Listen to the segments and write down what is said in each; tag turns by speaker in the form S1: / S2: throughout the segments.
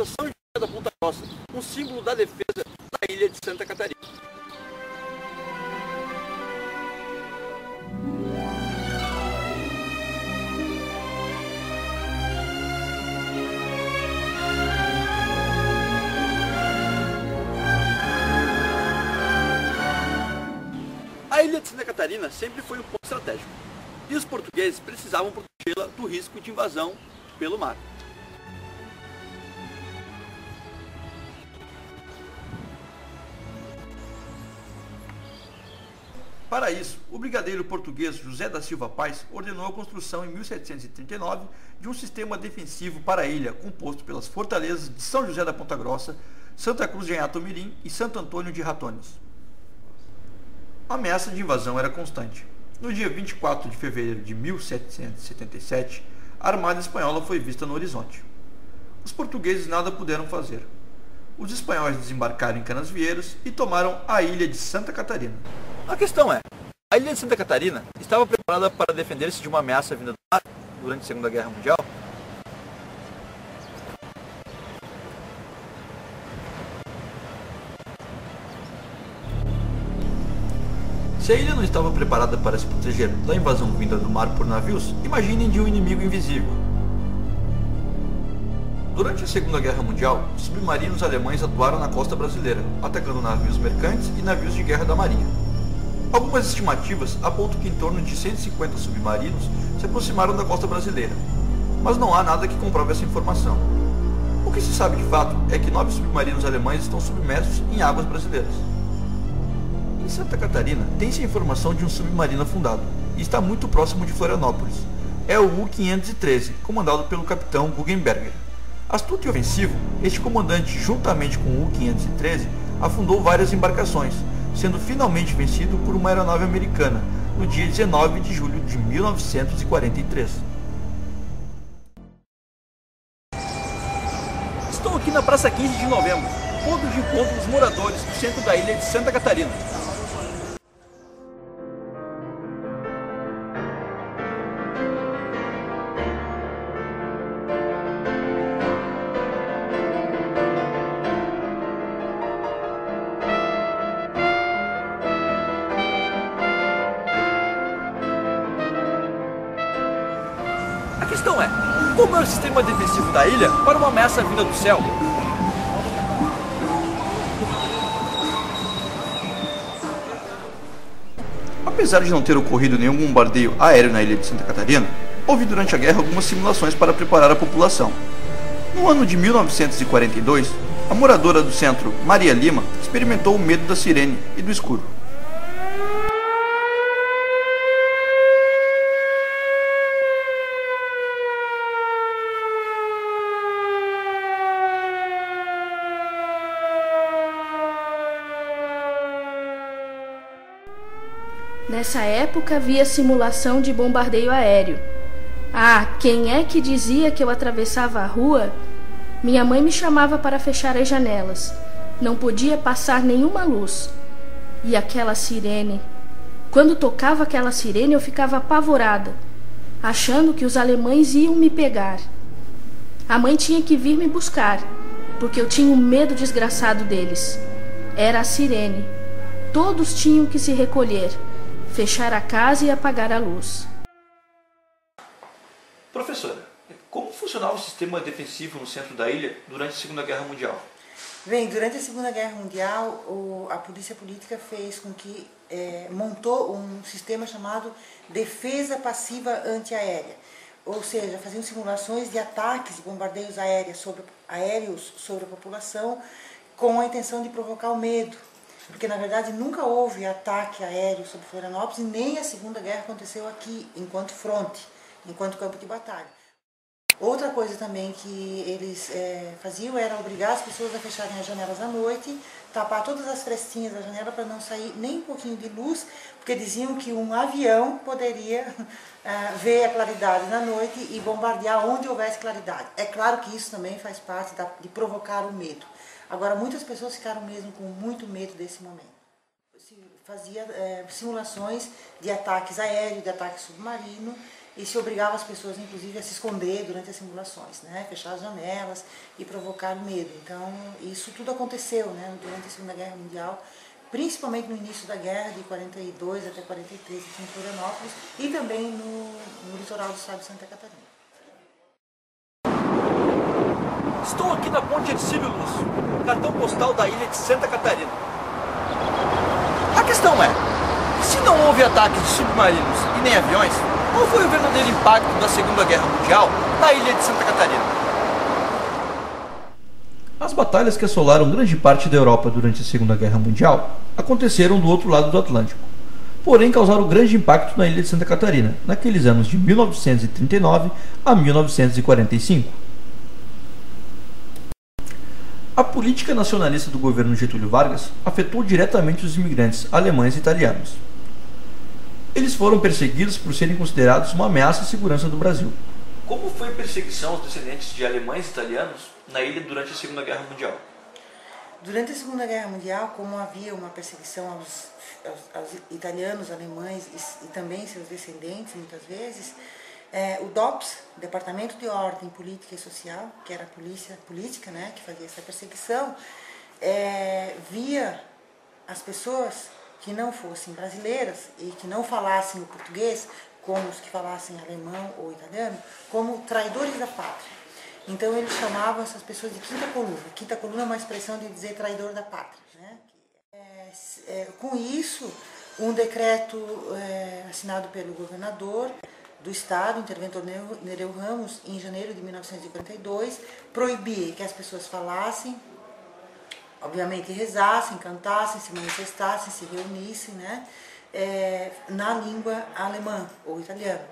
S1: São José da Ponta Grossa, um símbolo da defesa da ilha de Santa Catarina. A ilha de Santa Catarina sempre foi um ponto estratégico, e os portugueses precisavam protegê-la do risco de invasão pelo mar. Para isso, o brigadeiro português José da Silva Paes ordenou a construção em 1739 de um sistema defensivo para a ilha, composto pelas fortalezas de São José da Ponta Grossa, Santa Cruz de Anhatomirim e Santo Antônio de Ratones. A ameaça de invasão era constante. No dia 24 de fevereiro de 1777, a Armada Espanhola foi vista no horizonte. Os portugueses nada puderam fazer. Os espanhóis desembarcaram em Canasvieiras e tomaram a ilha de Santa Catarina. A questão é, a ilha de Santa Catarina estava preparada para defender-se de uma ameaça vinda do mar durante a Segunda Guerra Mundial? Se a ilha não estava preparada para se proteger da invasão vinda do mar por navios, imaginem de um inimigo invisível. Durante a Segunda Guerra Mundial, submarinos alemães atuaram na costa brasileira, atacando navios mercantes e navios de guerra da Marinha. Algumas estimativas apontam que em torno de 150 submarinos se aproximaram da costa brasileira, mas não há nada que comprove essa informação. O que se sabe de fato é que 9 submarinos alemães estão submersos em águas brasileiras. Em Santa Catarina, tem-se a informação de um submarino afundado, e está muito próximo de Florianópolis. É o U-513, comandado pelo capitão Guggenberger. Astuto e ofensivo, este comandante, juntamente com o U-513, afundou várias embarcações, sendo finalmente vencido por uma aeronave americana, no dia 19 de julho de 1943. Estou aqui na Praça 15 de Novembro, ponto de encontro dos moradores do centro da ilha de Santa Catarina. A questão é, como é o sistema defensivo da ilha para uma ameaça vinda do céu? Apesar de não ter ocorrido nenhum bombardeio aéreo na ilha de Santa Catarina, houve durante a guerra algumas simulações para preparar a população. No ano de 1942, a moradora do centro, Maria Lima, experimentou o medo da sirene e do escuro.
S2: Nessa época havia simulação de bombardeio aéreo. Ah, quem é que dizia que eu atravessava a rua? Minha mãe me chamava para fechar as janelas. Não podia passar nenhuma luz. E aquela sirene. Quando tocava aquela sirene eu ficava apavorada, achando que os alemães iam me pegar. A mãe tinha que vir me buscar, porque eu tinha um medo desgraçado deles. Era a sirene. Todos tinham que se recolher, fechar a casa e apagar a luz.
S1: Professora, como funcionava o sistema defensivo no centro da ilha durante a Segunda Guerra Mundial?
S3: Bem, durante a Segunda Guerra Mundial, a polícia política fez com que montou um sistema chamado defesa passiva antiaérea. Ou seja, faziam simulações de ataques e bombardeios aéreos sobre a população com a intenção de provocar o medo. Porque, na verdade, nunca houve ataque aéreo sobre Florianópolis e nem a Segunda Guerra aconteceu aqui, enquanto fronte, enquanto campo de batalha. Outra coisa também que eles faziam era obrigar as pessoas a fecharem as janelas à noite, tapar todas as frestinhas da janela para não sair nem um pouquinho de luz, porque diziam que um avião poderia ver a claridade na noite e bombardear onde houvesse claridade. É claro que isso também faz parte de provocar o medo. Agora, muitas pessoas ficaram mesmo com muito medo desse momento. Se fazia simulações de ataques aéreos, de ataque submarino, e se obrigava as pessoas, inclusive, a se esconder durante as simulações, né? Fechar as janelas e provocar medo. Então, isso tudo aconteceu, né? Durante a Segunda Guerra Mundial, principalmente no início da guerra, de 42 até 43, aqui em Florianópolis, e também no litoral do estado de Santa Catarina.
S1: Estou aqui na Ponte Hercílio Lúcio, cartão postal da ilha de Santa Catarina. A questão é, se não houve ataques de submarinos e nem aviões, qual foi o verdadeiro impacto da Segunda Guerra Mundial na ilha de Santa Catarina? As batalhas que assolaram grande parte da Europa durante a Segunda Guerra Mundial aconteceram do outro lado do Atlântico, porém causaram grande impacto na ilha de Santa Catarina, naqueles anos de 1939 a 1945. A política nacionalista do governo Getúlio Vargas afetou diretamente os imigrantes alemães e italianos. Eles foram perseguidos por serem considerados uma ameaça à segurança do Brasil. Como foi a perseguição aos descendentes de alemães e italianos na ilha durante a Segunda Guerra Mundial?
S3: Durante a Segunda Guerra Mundial, como havia uma perseguição aos italianos, alemães e também seus descendentes, muitas vezes, o DOPS, Departamento de Ordem Política e Social, que era a polícia política, né, que fazia essa perseguição, via as pessoas que não fossem brasileiras e que não falassem o português, como os que falassem alemão ou italiano, como traidores da pátria. Então eles chamavam essas pessoas de quinta coluna. Quinta coluna é uma expressão de dizer traidor da pátria, né? Com isso, um decreto assinado pelo governador do estado, interventor Nereu Ramos, em janeiro de 1942, proibia que as pessoas falassem, obviamente rezassem, cantassem, se manifestassem, se reunissem, né, na língua alemã ou italiana.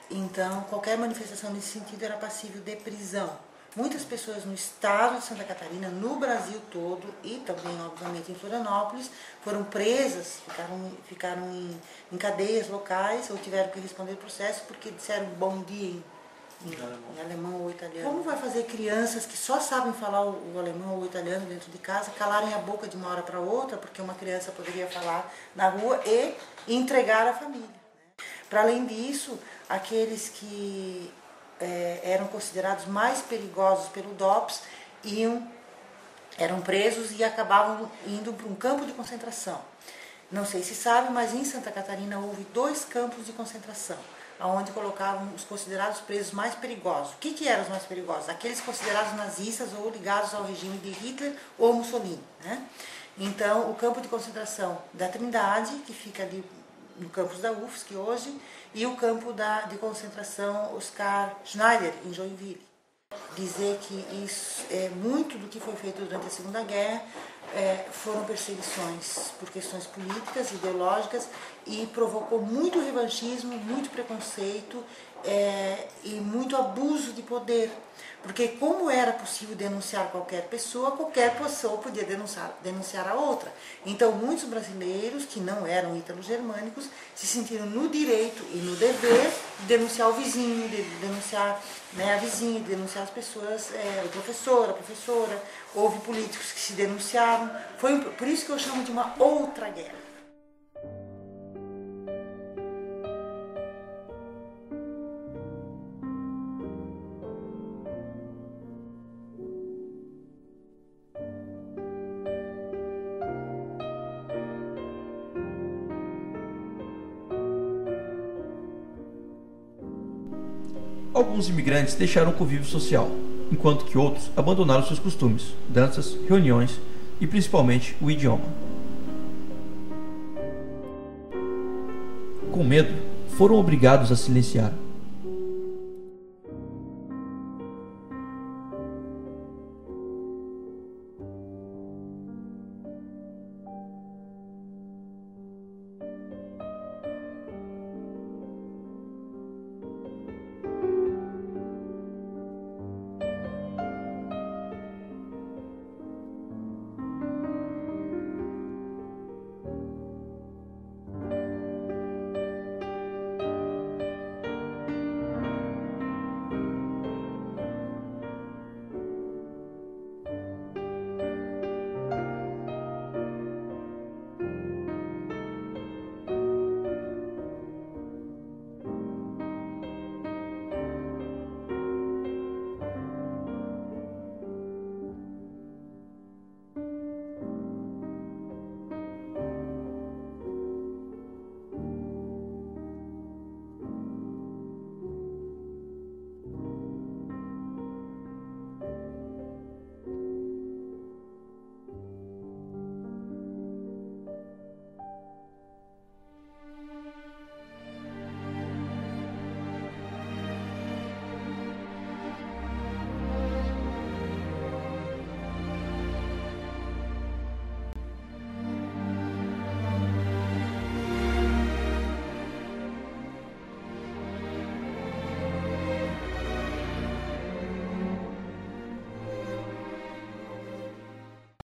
S3: Então, qualquer manifestação nesse sentido era passível de prisão. Muitas pessoas no estado de Santa Catarina, no Brasil todo e também, obviamente, em Florianópolis, foram presas, ficaram em cadeias locais ou tiveram que responder processo porque disseram bom dia em alemão ou italiano. Como vai fazer crianças que só sabem falar o alemão ou o italiano dentro de casa calarem a boca de uma hora para outra, porque uma criança poderia falar na rua e entregar a família, né? Para além disso, aqueles que eram considerados mais perigosos pelo DOPS eram presos e acabavam indo para um campo de concentração. Não sei se sabe, mas em Santa Catarina houve 2 campos de concentração, onde colocavam os considerados presos mais perigosos. O que eram os mais perigosos? Aqueles considerados nazistas ou ligados ao regime de Hitler ou Mussolini, né? Então, o campo de concentração da Trindade, que fica ali no campus da UFSC hoje, e o campo de concentração Oscar Schneider, em Joinville. Dizer que isso, muito do que foi feito durante a Segunda Guerra foram perseguições por questões políticas, ideológicas, e provocou muito revanchismo, muito preconceito e muito abuso de poder. Porque como era possível denunciar qualquer pessoa podia denunciar a outra. Então muitos brasileiros que não eram ítalo-germânicos se sentiram no direito e no dever de denunciar o vizinho, de denunciar, né, a vizinha, de denunciar as pessoas, o professor, a professora. Houve políticos que se denunciaram. Foi por isso que eu chamo de uma outra guerra.
S1: Alguns imigrantes deixaram o convívio social, enquanto que outros abandonaram seus costumes, danças, reuniões e principalmente o idioma. Com medo, foram obrigados a silenciar